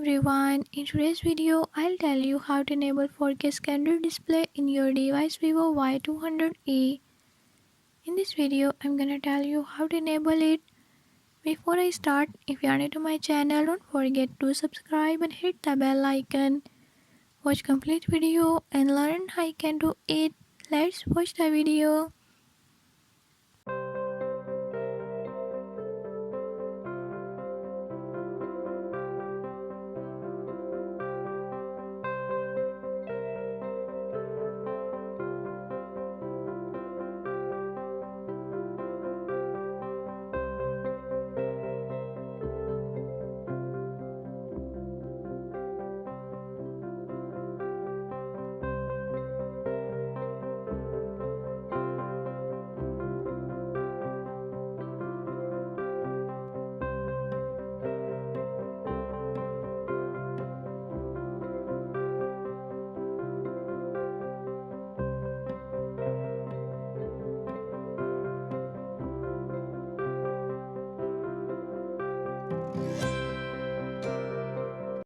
everyone, in today's video I'll tell you how to enable 4K standard display in your device Vivo Y200e. In this video I'm gonna tell you how to enable it. Before I start, if you are new to my channel, don't forget to subscribe and hit the bell icon. Watch complete video and learn how you can do it. Let's watch the video.